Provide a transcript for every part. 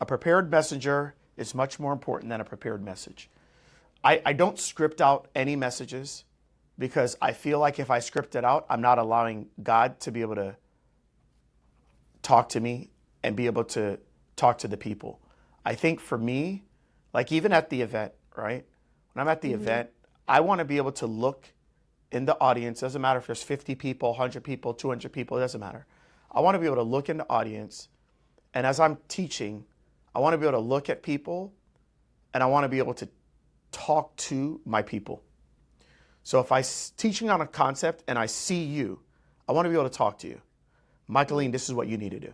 prepared messenger is much more important than a prepared message. I don't script out any messages because I feel like if I script it out, I'm not allowing God to be able to talk to me and be able to talk to the people. I think for me, like even at the event, right? When I'm at the event, I want to be able to look in the audience. Doesn't matter if there's 50 people, 100 people, 200 people, it doesn't matter. I want to be able to look in the audience, and as I'm teaching, I want to be able to look at people, and I want to be able to talk to my people. So if I'm teaching on a concept and I see you, I want to be able to talk to you. Michaelene, this is what you need to do.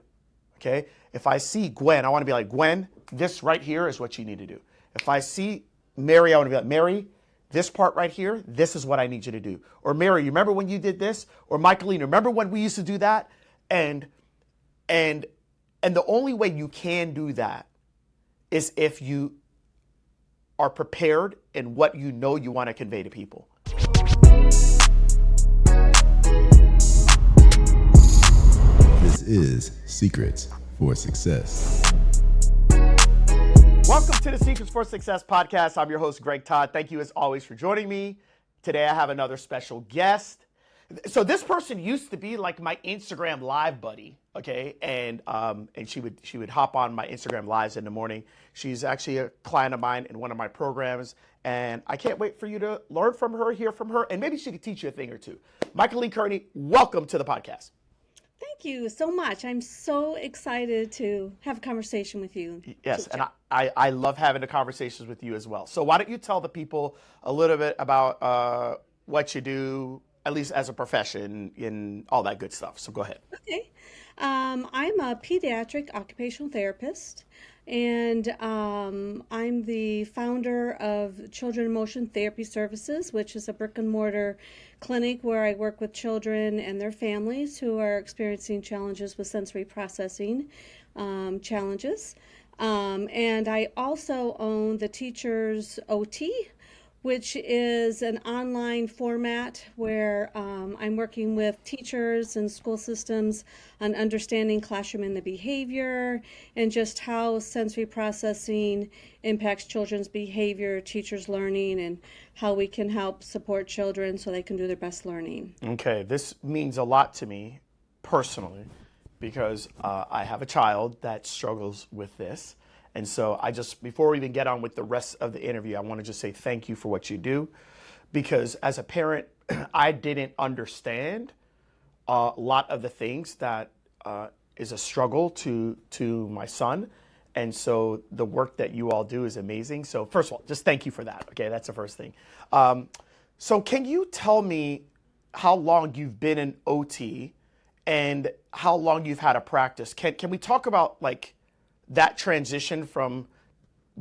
Okay? If I see Gwen, I want to be like, Gwen, this right here is what you need to do. If I see Mary, I want to be like, Mary, this part right here, this is what I need you to do. Or Mary, you remember when you did this? Or Michaelene, remember when we used to do that? And the only way you can do that is if you are prepared in what you know you want to convey to people. This is Secrets for Success. Welcome to the Secrets for Success podcast. I'm your host, Greg Todd. Thank you as always for joining me. Today I have another special guest. So this person used to be like my Instagram live buddy, okay? And she would hop on my Instagram lives in the morning. She's actually a client of mine in one of my programs, and I can't wait for you to learn from her, hear from her, and maybe she could teach you a thing or two. Michaelene Kearney, welcome to the podcast. Thank you so much. I'm so excited to have a conversation with you. Yes, and I love having the conversations with you as well. So why don't you tell the people a little bit about what you do, at least as a profession, and all that good stuff. So go ahead. Okay. I'm a pediatric occupational therapist, and I'm the founder of Children in Motion Therapy Services, which is a brick and mortar clinic where I work with children and their families who are experiencing challenges with sensory processing challenges. And I also own the Teachers OT, which is an online format where I'm working with teachers and school systems on understanding classroom and the behavior and just how sensory processing impacts children's behavior, teachers' learning, and how we can help support children so they can do their best learning. Okay, this means a lot to me personally because I have a child that struggles with this. And so before we even get on with the rest of the interview, I want to just say thank you for what you do. Because as a parent, I didn't understand a lot of the things that is a struggle to my son. And so the work that you all do is amazing. So first of all, just thank you for that. Okay, that's the first thing. So can you tell me how long you've been in OT and how long you've had a practice? Can we talk about like that transition from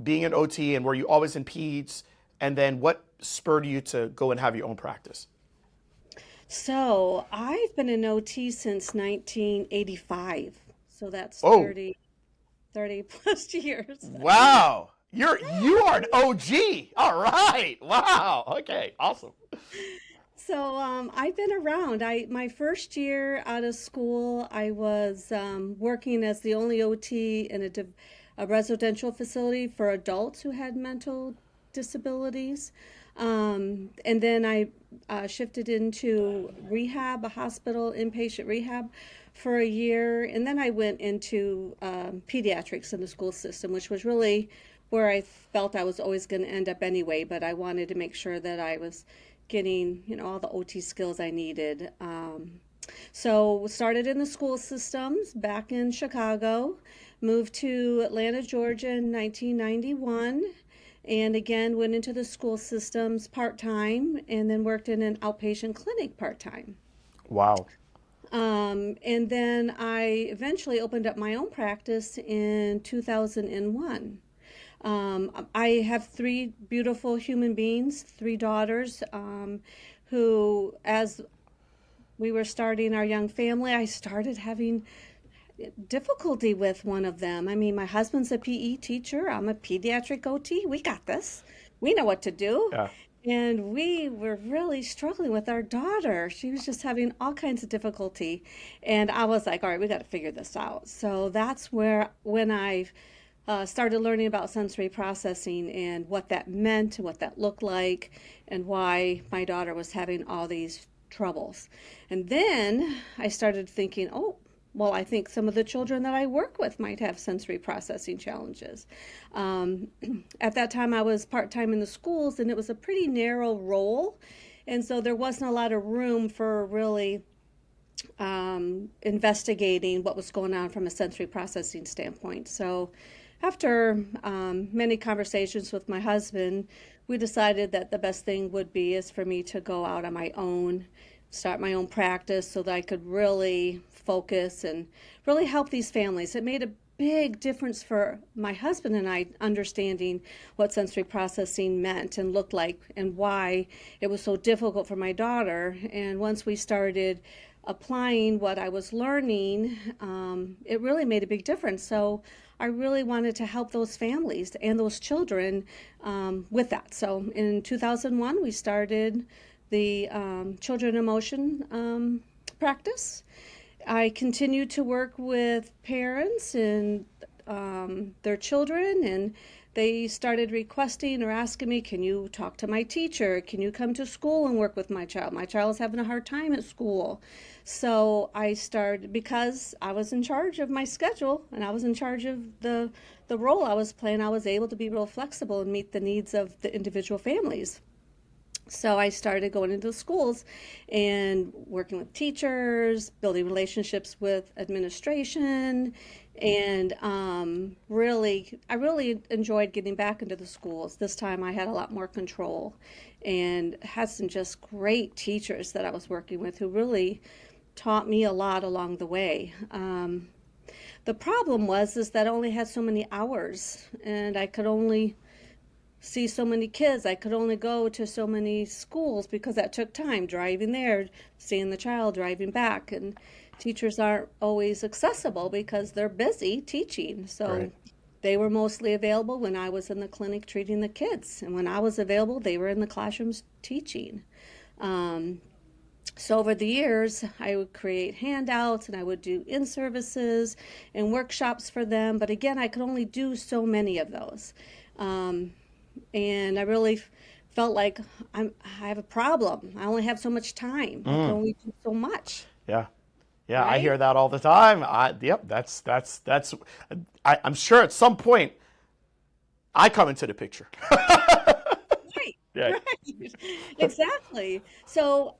being an OT and were you always in peds, and then what spurred you to go and have your own practice? So I've been in OT since 1985. So that's 30 plus years. Wow. You are an OG. All right. Wow. Okay. Awesome. So I've been around. My first year out of school, I was working as the only OT in a residential facility for adults who had mental disabilities. And then I shifted into rehab, a hospital inpatient rehab for a year. And then I went into pediatrics in the school system, which was really where I felt I was always going to end up anyway. But I wanted to make sure that I was getting, all the OT skills I needed. So started in the school systems back in Chicago, moved to Atlanta, Georgia in 1991, and again went into the school systems part-time and then worked in an outpatient clinic part-time. Wow. And then I eventually opened up my own practice in 2001. I have three beautiful human beings, three daughters, who, as we were starting our young family, I started having difficulty with one of them. I mean, my husband's a PE teacher. I'm a pediatric OT. We got this. We know what to do. Yeah. And we were really struggling with our daughter. She was just having all kinds of difficulty. And I was like, all right, we got to figure this out. So that's when I started learning about sensory processing and what that meant and what that looked like and why my daughter was having all these troubles. And then I started thinking, oh, well, I think some of the children that I work with might have sensory processing challenges. At that time, I was part-time in the schools, and it was a pretty narrow role. And so there wasn't a lot of room for really investigating what was going on from a sensory processing standpoint. So after many conversations with my husband, we decided that the best thing would be is for me to go out on my own, start my own practice so that I could really focus and really help these families. It made a big difference for my husband and I understanding what sensory processing meant and looked like and why it was so difficult for my daughter. And once we started applying what I was learning, it really made a big difference. So I really wanted to help those families and those children with that. So in 2001, we started the Children in Motion practice. I continued to work with parents and their children, and they started requesting or asking me, can you talk to my teacher? Can you come to school and work with my child? My child is having a hard time at school. So I started, because I was in charge of my schedule and I was in charge of the role I was playing, I was able to be real flexible and meet the needs of the individual families. So I started going into the schools and working with teachers, building relationships with administration, and I really enjoyed getting back into the schools. This time I had a lot more control and had some just great teachers that I was working with who really taught me a lot along the way. The problem is that I only had so many hours, and I could only see so many kids. I could only go to so many schools because that took time, driving there, seeing the child, driving back. And teachers aren't always accessible because they're busy teaching. So Right. they were mostly available when I was in the clinic treating the kids. And when I was available, they were in the classrooms teaching. So over the years, I would create handouts and I would do in-services and workshops for them. But again, I could only do so many of those. And I really felt like I have a problem. I only have so much time. I can only do so much. Yeah. Yeah, I Right? hear that all the time. Yep, I'm sure at some point I come into the picture. Right. Yeah. Right. Exactly. So,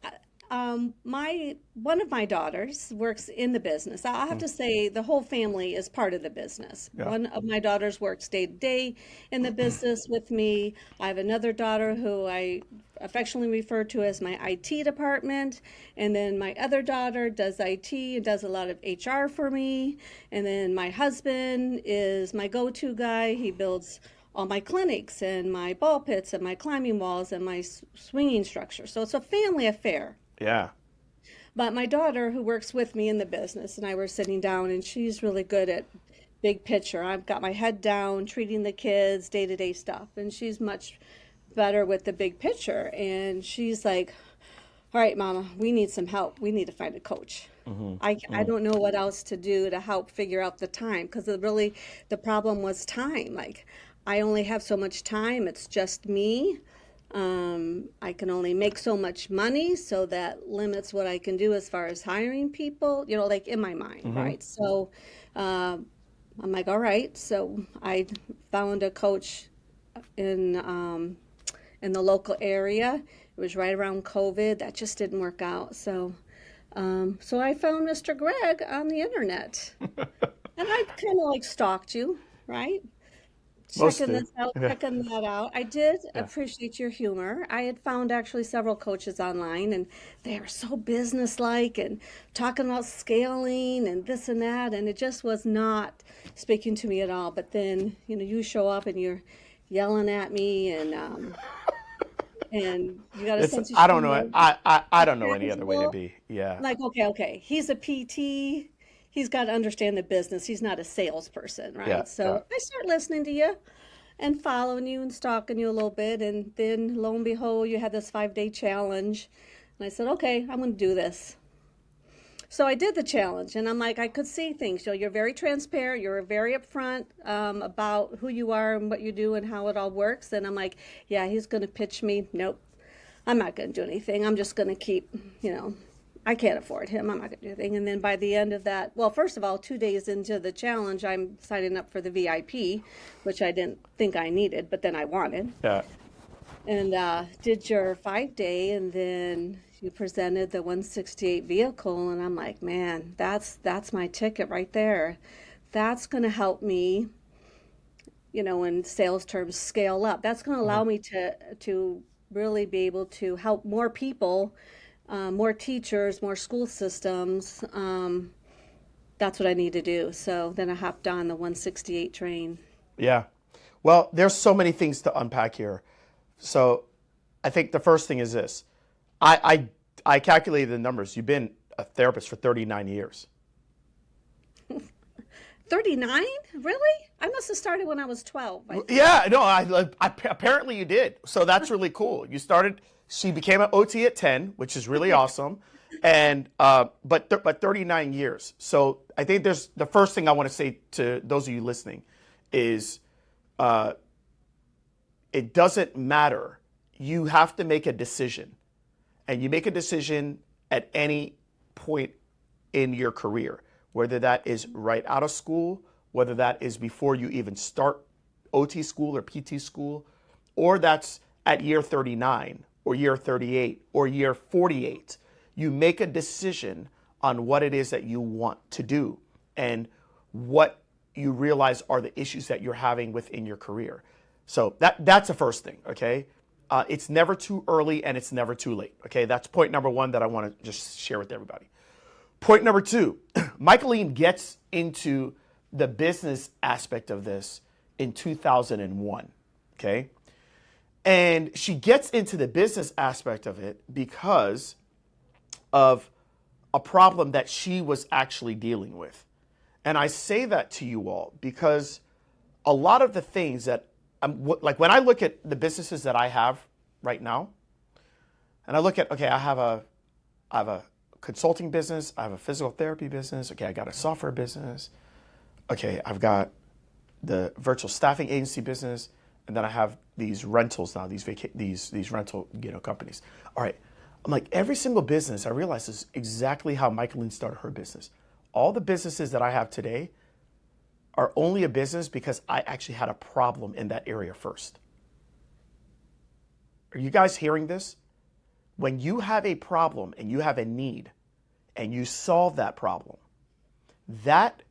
one of my daughters works in the business. I have to say the whole family is part of the business. Yeah. One of my daughters works day to day in the business with me. I have another daughter who I affectionately refer to as my IT department. And then my other daughter does IT and does a lot of HR for me. And then my husband is my go-to guy. He builds all my clinics and my ball pits and my climbing walls and my swinging structure. So it's a family affair. Yeah. But my daughter, who works with me in the business, and I were sitting down, and she's really good at big picture. I've got my head down, treating the kids, day-to-day stuff, and she's much better with the big picture. And she's like, all right, Mama, we need some help. We need to find a coach. I don't know what else to do to help figure out the time, because really the problem was time. Like, I only have so much time. It's just me. I can only make so much money, so that limits what I can do as far as hiring people, like in my mind, right? So I'm like, all right. So I found a coach in the local area. It was right around COVID. That just didn't work out. So I found Mr. Greg on the internet, and I kind of like stalked you, right? Most Checking did. this out, checking that out. I did appreciate your humor. I had found actually several coaches online, and they are so businesslike and talking about scaling and this and that, and it just was not speaking to me at all. But then, you show up and you're yelling at me, and you got a sense of I don't know. humor. I don't know any other way to Casual. be. Yeah. Like, okay, he's a PT. He's got to understand the business. He's not a salesperson, right? Yeah. So I start listening to you and following you and stalking you a little bit. And then lo and behold, you had this 5-day challenge. And I said, okay, I'm going to do this. So I did the challenge, and I'm like, I could see things. You're very transparent. You're very upfront about who you are and what you do and how it all works. And I'm like, yeah, he's going to pitch me. Nope, I'm not going to do anything. I'm just going to keep, I can't afford him. I'm not going to do anything. And then by the end of that, well, first of all, 2 days into the challenge, I'm signing up for the VIP, which I didn't think I needed, but then I wanted. Yeah. And did your 5 day, and then you presented the 168 vehicle, and I'm like, man, that's my ticket right there. That's going to help me, in sales terms, scale up. That's going to allow me to really be able to help more people, more teachers, more school systems. That's what I need to do. So then I hopped on the 168 train. Yeah. Well, there's so many things to unpack here. So I think the first thing is this. I calculated the numbers. You've been a therapist for 39 years. 39? Really? I must have started when I was 12. Yeah, no, apparently you did. So that's really cool. She became an OT at 10, which is really awesome. And, but 39 years. So I think the first thing I want to say to those of you listening is, it doesn't matter. You have to make a decision. And you make a decision at any point in your career, whether that is right out of school, whether that is before you even start OT school or PT school, or that's at year 39 or year 38 or year 48. You make a decision on what it is that you want to do and what you realize are the issues that you're having within your career. So that's the first thing, okay? It's never too early and it's never too late, okay? That's point number one that I want to just share with everybody. Point number two, Michaelene gets into the business aspect of this in 2001, okay? And she gets into the business aspect of it because of a problem that she was actually dealing with. And I say that to you all because a lot of the things that like when I look at the businesses that I have right now, and I look at, okay, I have a consulting business, I have a physical therapy business, okay, I got a software business, okay, I've got the virtual staffing agency business, and then I have these rentals now, these rental companies. All right, I'm like, every single business I realize is exactly how Michaelene started her business. All the businesses that I have today are only a business because I actually had a problem in that area first. Are you guys hearing this? When you have a problem and you have a need and you solve that problem, that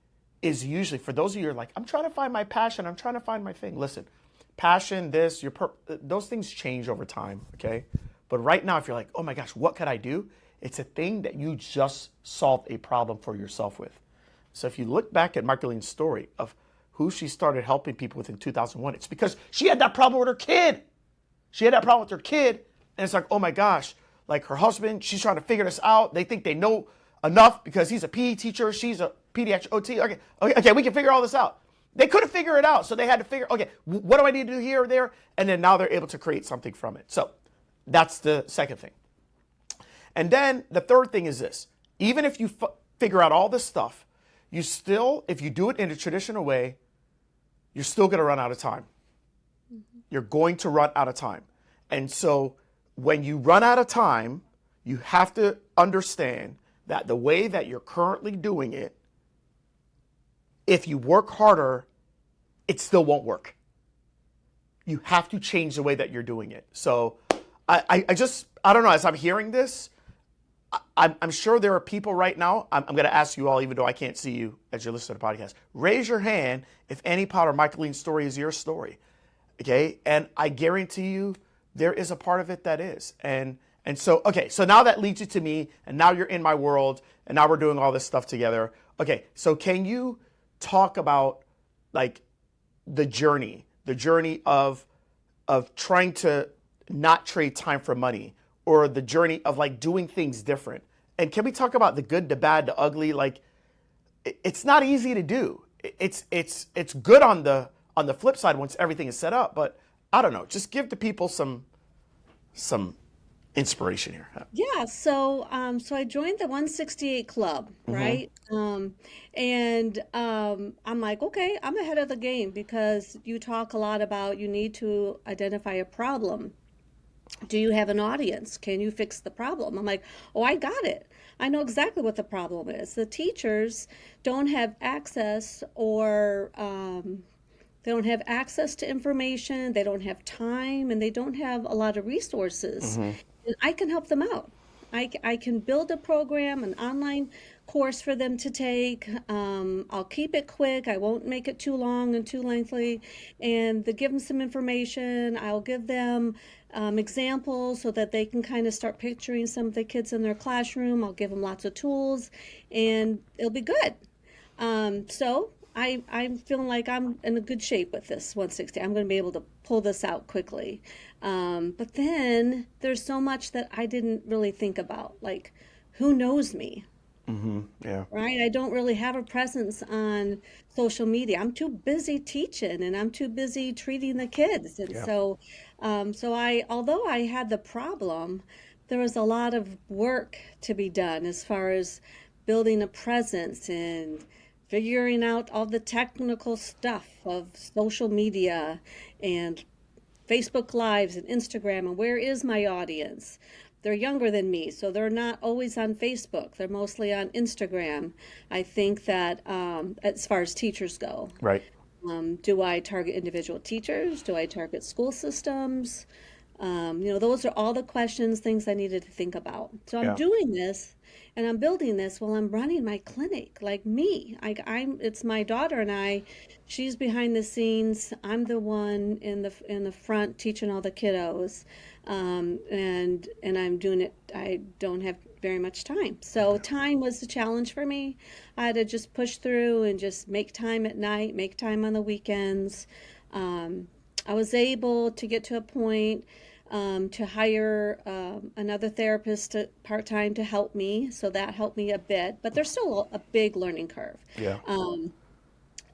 is usually, for those of you who are like, I'm trying to find my passion, I'm trying to find my thing. Listen, passion, those things change over time, okay? But right now, if you're like, oh my gosh, what could I do? It's a thing that you just solved a problem for yourself with. So if you look back at Michaelene's story of who she started helping people with in 2001, it's because she had that problem with her kid. She had that problem with her kid. And it's like, oh my gosh, like her husband, she's trying to figure this out. They think they know enough because he's a PE teacher. She's a pediatric OT. Okay, we can figure all this out. They couldn't figure it out. So they had to figure, okay, what do I need to do here or there? And then now they're able to create something from it. So that's the second thing. And then the third thing is this. Even if you figure out all this stuff, you still, if you do it in a traditional way, you're still going to run out of time. Mm-hmm. You're going to run out of time. And so when you run out of time, you have to understand that the way that you're currently doing it, if you work harder, it still won't work. You have to change the way that you're doing it. So I don't know, as I'm hearing this, I'm sure there are people right now, I'm going to ask you all, even though I can't see you as you're listening to the podcast, raise your hand if any part of Michaelene's story is your story, okay? And I guarantee you there is a part of it that is. And so, okay, so now that leads you to me, and now you're in my world, and now we're doing all this stuff together. Okay, so can you talk about, like, the journey of trying to not trade time for money, or the journey of like doing things different? And can we talk about the good, the bad, the ugly? Like, it's not easy to do. It's good on the flip side once everything is set up, but I don't know, just give the people some inspiration here. Yeah, so I joined the 168 Club, Mm-hmm. right? I'm like, okay, I'm ahead of the game because you talk a lot about you need to identify a problem. Do you have an audience? Can you fix the problem? I'm like, oh, I got it. I know exactly what the problem is. The teachers don't have access or they don't have access to information, they don't have time, and they don't have a lot of resources. Mm-hmm. And I can help them out. I can build a program, an online course for them to take. I'll keep it quick. I won't make it too long and too lengthy. And to give them some information, I'll give them examples so that they can kind of start picturing some of the kids in their classroom. I'll give them lots of tools, and it'll be good. I'm feeling like I'm in a good shape with this 160. I'm going to be able to pull this out quickly. But then there's so much that I didn't really think about, like who knows me, Mm-hmm. Yeah. right? I don't really have a presence on social media. I'm too busy teaching and I'm too busy treating the kids. And Yeah. although I had the problem, there was a lot of work to be done as far as building a presence and figuring out all the technical stuff of social media and Facebook Lives and Instagram and where is my audience. They're younger than me, so they're not always on Facebook. They're mostly on Instagram. I think that as far as teachers go, Right. do I target individual teachers? Do I target school systems? Those are all the questions, things I needed to think about. So I'm Yeah. doing this and I'm building this while I'm running my clinic, like me. It's my daughter and I. She's behind the scenes. I'm the one in the front teaching all the kiddos, and I'm doing it. I don't have very much time, so time was the challenge for me. I had to just push through and just make time at night, make time on the weekends. I was able to get to a point to hire another therapist part-time to help me. So that helped me a bit, but there's still a big learning curve. Yeah.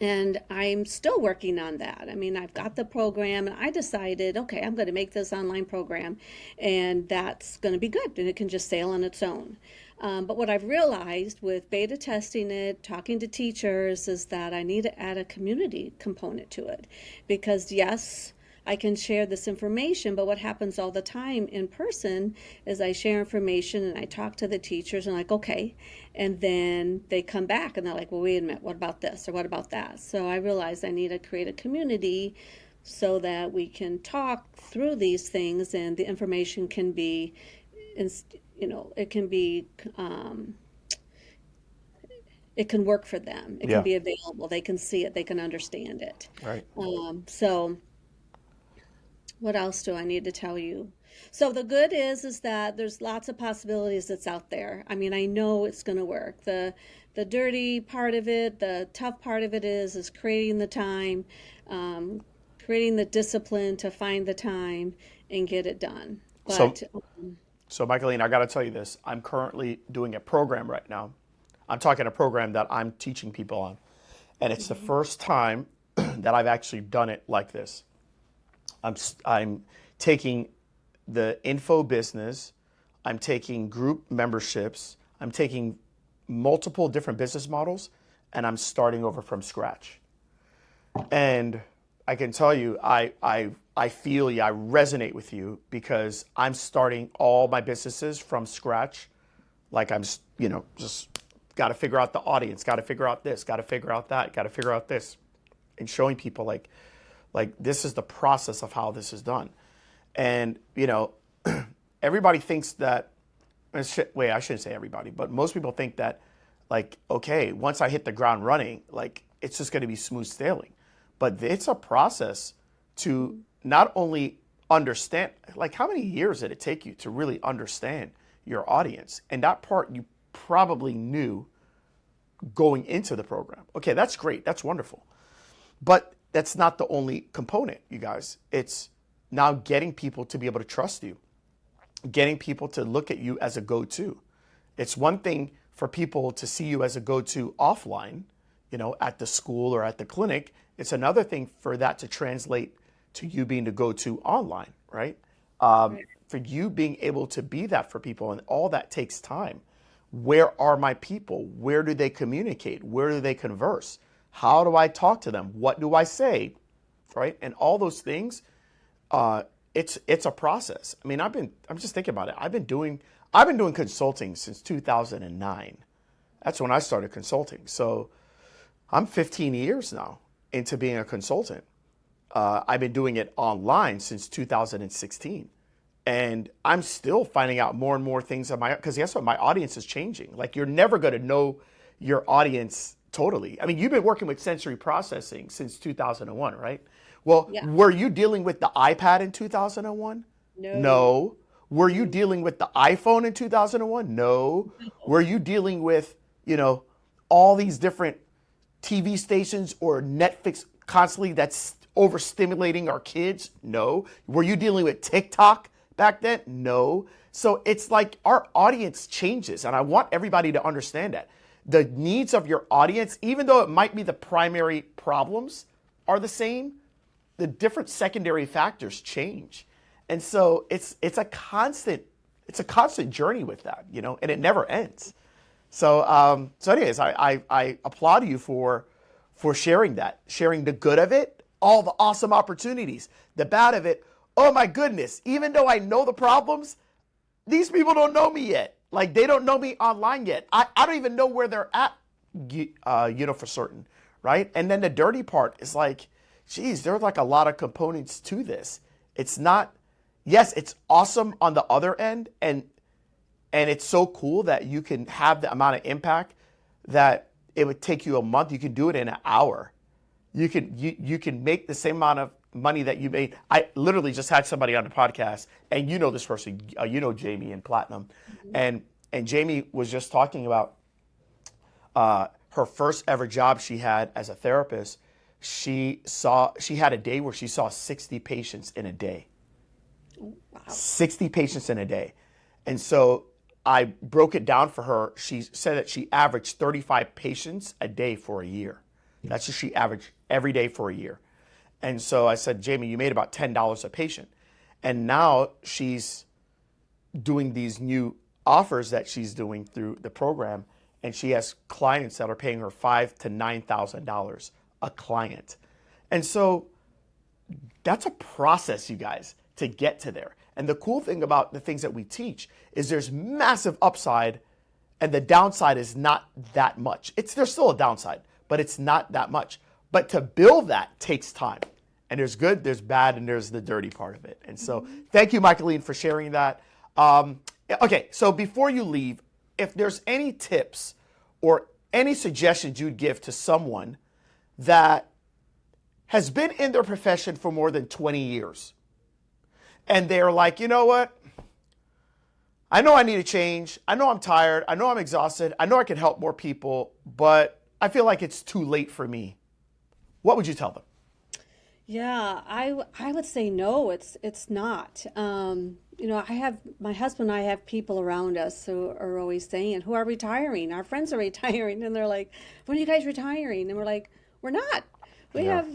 And I'm still working on that. I mean, I've got the program and I decided, okay, I'm going to make this online program and that's going to be good and it can just sail on its own. But what I've realized with beta testing it, talking to teachers, is that I need to add a community component to it. Because yes, I can share this information, but what happens all the time in person is I share information and I talk to the teachers and like, okay, and then they come back and they're like, well, wait a minute, what about this or what about that? So I realized I need to create a community so that we can talk through these things and the information can be, it can be, it can work for them. It can Yeah. be available. They can see it. They can understand it. Right. So what else do I need to tell you? So the good is that there's lots of possibilities that's out there. I mean, I know it's going to work. The dirty part of it, the tough part of it is creating the time, creating the discipline to find the time and get it done. So, But so Michaelene, I got to tell you this. I'm currently doing a program right now. I'm talking a program that I'm teaching people on, and it's the first time that I've actually done it like this. I'm taking the info business, I'm taking group memberships, I'm taking multiple different business models, and I'm starting over from scratch. And I can tell you, I feel you, I resonate with you because I'm starting all my businesses from scratch. Like I'm, just got to figure out the audience, got to figure out this, got to figure out that, got to figure out this, and showing people like this is the process of how this is done. And everybody thinks that, I shouldn't say everybody, but most people think that okay, once I hit the ground running, it's just going to be smooth sailing. But it's a process to not only understand, how many years did it take you to really understand your audience? And that part you probably knew going into the program. Okay, that's great, that's wonderful. But that's not the only component, you guys. It's now getting people to be able to trust you, getting people to look at you as a go-to. It's one thing for people to see you as a go-to offline, at the school or at the clinic. It's another thing for that to translate to you being the go-to online, right? for you being able to be that for people, and all that takes time. Where are my people? Where do they communicate? Where do they converse? How do I talk to them? What do I say? Right? And all those things, it's a process. I mean, I'm just thinking about it. I've been doing consulting since 2009. That's when I started consulting. So I'm 15 years now into being a consultant. I've been doing it online since 2016. And I'm still finding out more and more things on because guess what? My audience is changing. Like, you're never going to know your audience totally. I mean, you've been working with sensory processing since 2001, right? Well, Yeah. were you dealing with the iPad in 2001? No. No. Were you dealing with the iPhone in 2001? No. Were you dealing with, all these different TV stations or Netflix constantly that's overstimulating our kids? No. Were you dealing with TikTok back then? No. So it's like our audience changes, and I want everybody to understand that. The needs of your audience, even though it might be the primary problems are the same, the different secondary factors change. And so it's a constant journey with that, and it never ends. So anyways, I applaud you for sharing that, sharing the good of it, all the awesome opportunities, the bad of it. Oh my goodness, even though I know the problems, these people don't know me yet. Like, they don't know me online yet. I don't even know where they're at, for certain, right? And then the dirty part is like, geez, there's like a lot of components to this. It's not, yes, it's awesome on the other end, and it's so cool that you can have the amount of impact that it would take you a month. You can do it in an hour. You can make the same amount of money that you made. I literally just had somebody on the podcast, and this person, Jamie in Platinum, and Jamie was just talking about her first ever job she had as a therapist. She had a day where she saw 60 patients in a day. Wow. 60 patients in a day. And so I broke it down for her. She said that she averaged 35 patients a day for a year. That's what she averaged every day for a year. And so I said, Jamie, you made about $10 a patient. And now she's doing these new offers that she's doing through the program. And she has clients that are paying her $5,000 to $9,000 a client. And so that's a process, you guys, to get to there. And the cool thing about the things that we teach is there's massive upside, and the downside is not that much. There's still a downside, but it's not that much. But to build that takes time. And there's good, there's bad, and there's the dirty part of it. And so thank you, Michaelene, for sharing that. Okay, so before you leave, if there's any tips or any suggestions you'd give to someone that has been in their profession for more than 20 years, and they're like, you know what? I know I need to change. I know I'm tired. I know I'm exhausted. I know I can help more people, but I feel like it's too late for me. What would you tell them? Yeah, I would say no, it's not. I have my husband and I have people around us who are always saying, who are retiring. Our friends are retiring, and they're like, when are you guys retiring? And we're like, we're not. We have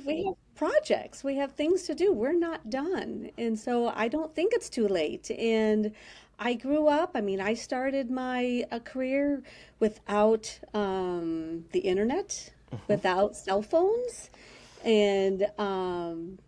projects. We have things to do. We're not done. And so I don't think it's too late. And I grew up, I started my career without the internet, without cell phones. And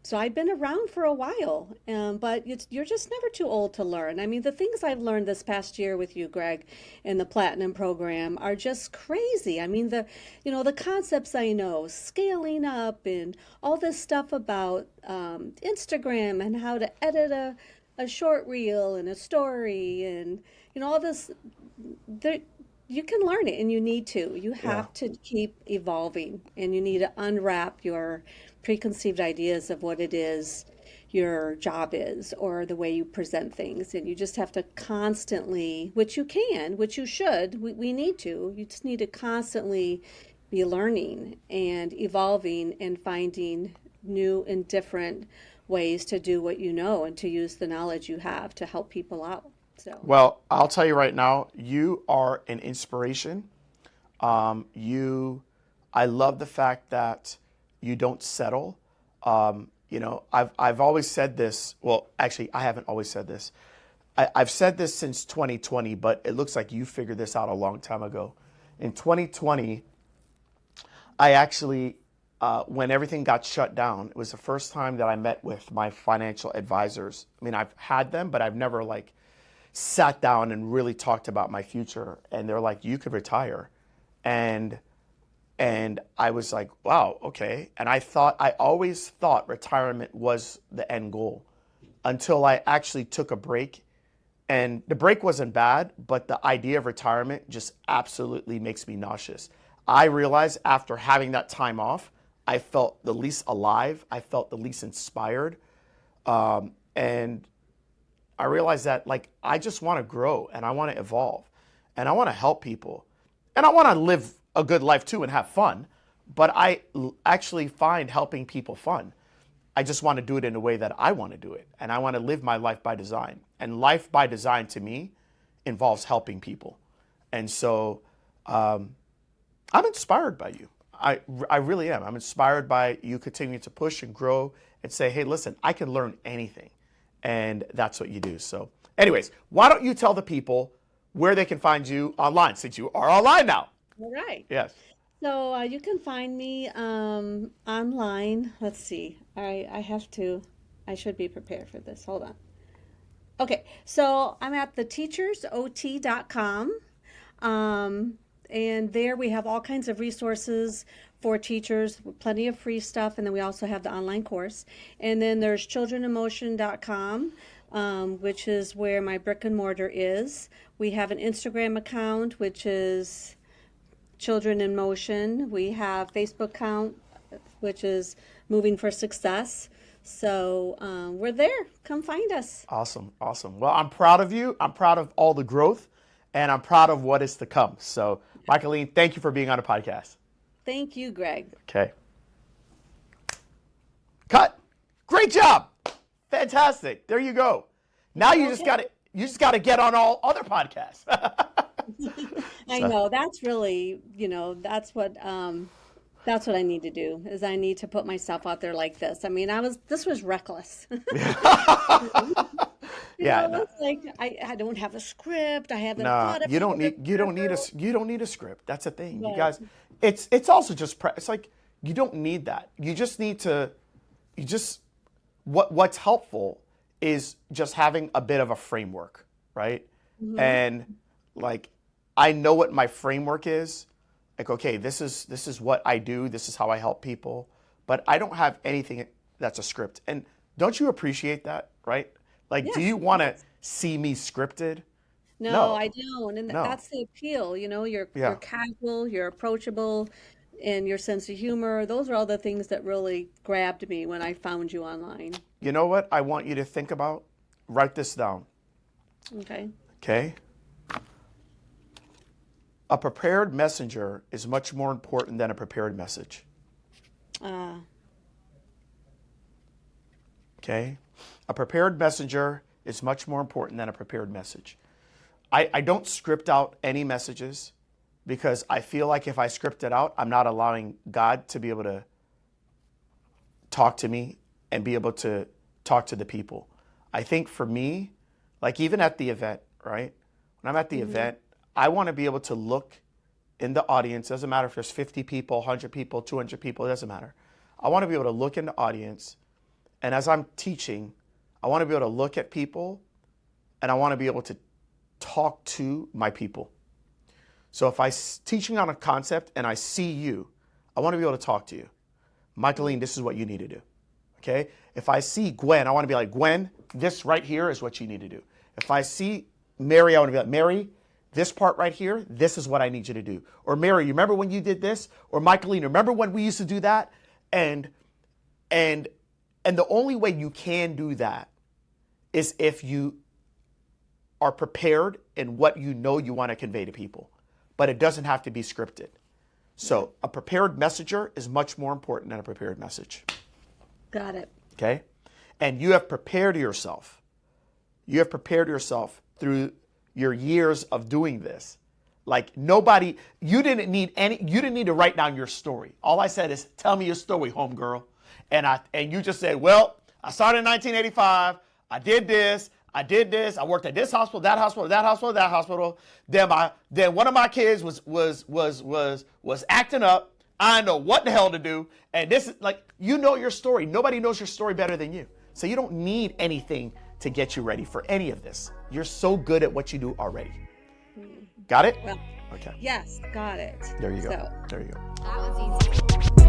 so I've been around for a while, but you're just never too old to learn. The things I've learned this past year with you, Greg, in the Platinum program are just crazy. The concepts I know, scaling up and all this stuff about Instagram and how to edit a short reel and a story and, all this. You can learn it, and you need to. You have to keep evolving, and you need to unwrap your preconceived ideas of what it is your job is or the way you present things. And you just have to constantly, which you can, which you should, we need to. You just need to constantly be learning and evolving and finding new and different ways to do what you know and to use the knowledge you have to help people out. So. Well, I'll tell you right now, you are an inspiration. I love the fact that you don't settle. I've always said this. Well, actually, I haven't always said this. I've said this since 2020, but it looks like you figured this out a long time ago. In 2020, I actually, when everything got shut down, it was the first time that I met with my financial advisors. I mean, I've had them, but I've never like sat down and really talked about my future. And they're like, you could retire. And I was like, wow, okay. And I always thought retirement was the end goal until I actually took a break. And the break wasn't bad, but the idea of retirement just absolutely makes me nauseous. I realized after having that time off, I felt the least alive. I felt the least inspired. And I realized that like, I just want to grow and I want to evolve and I want to help people and I want to live a good life too and have fun. But I actually find helping people fun. I just want to do it in a way that I want to do it. And I want to live my life by design. And life by design to me involves helping people. And so I'm inspired by you. I really am. I'm inspired by you continuing to push and grow and say, hey, listen, I can learn anything. And that's what you do. So anyways, why don't you tell the people where they can find you online since you are online now? All right. Yes. So you can find me online. Let's see. I should be prepared for this. Hold on. Okay. So I'm at theteachersot.com. And there we have all kinds of resources for teachers, plenty of free stuff. And then we also have the online course. And then there's childreninmotion.com, which is where my brick and mortar is. We have an Instagram account, which is Children in Motion. We have Facebook account, which is Moving for Success. So we're there. Come find us. Awesome. Awesome. Well, I'm proud of you. I'm proud of all the growth and I'm proud of what is to come. So Michaelene, thank you for being on the podcast. Thank you, Greg. Okay. Cut. Great job. Fantastic. There you go. Now you just got to get on all other podcasts. I know that's really, that's what I need to do is I need to put myself out there like this. I mean, this was reckless. It's like I don't have a script. I haven't thought of you don't need a script. That's the thing. Right. You guys, it's also just it's like you don't need that. You just need to what's helpful is just having a bit of a framework, right? Mm-hmm. And like I know what my framework is. Like, okay, this is what I do. This is how I help people. But I don't have anything that's a script. And don't you appreciate that, right? Like, yes. Do you want to see me scripted? No, I don't. And that's the appeal. You're casual, you're approachable, and your sense of humor. Those are all the things that really grabbed me when I found you online. You know what I want you to think about? Write this down. Okay. Okay? A prepared messenger is much more important than a prepared message. Okay? A prepared messenger is much more important than a prepared message. I don't script out any messages because I feel like if I script it out, I'm not allowing God to be able to talk to me and be able to talk to the people. I think for me, like even at the event, right? When I'm at the event, I want to be able to look in the audience. Doesn't matter if there's 50 people, 100 people, 200 people, it doesn't matter. I want to be able to look in the audience. And as I'm teaching, I want to be able to look at people and I want to be able to talk to my people. So if I'm teaching on a concept and I see you, I want to be able to talk to you. Michaelene, this is what you need to do. Okay? If I see Gwen, I want to be like, Gwen, this right here is what you need to do. If I see Mary, I want to be like, Mary, this part right here, this is what I need you to do. Or Mary, you remember when you did this? Or Michaelene, remember when we used to do that? And the only way you can do that is if you are prepared in what you know you want to convey to people. But it doesn't have to be scripted. So a prepared messenger is much more important than a prepared message. Got it. Okay? And you have prepared yourself. You have prepared yourself through your years of doing this. Like you didn't need to write down your story. All I said is, tell me your story, homegirl. And you just said, well, I started in 1985. I did this. I did this. I worked at this hospital, that hospital, that hospital, that hospital. Then one of my kids was acting up. I know what the hell to do. And this is like, you know your story. Nobody knows your story better than you. So you don't need anything to get you ready for any of this. You're so good at what you do already. Got it? Well, okay. yes, got it. There you go. So. There you go. That was easy.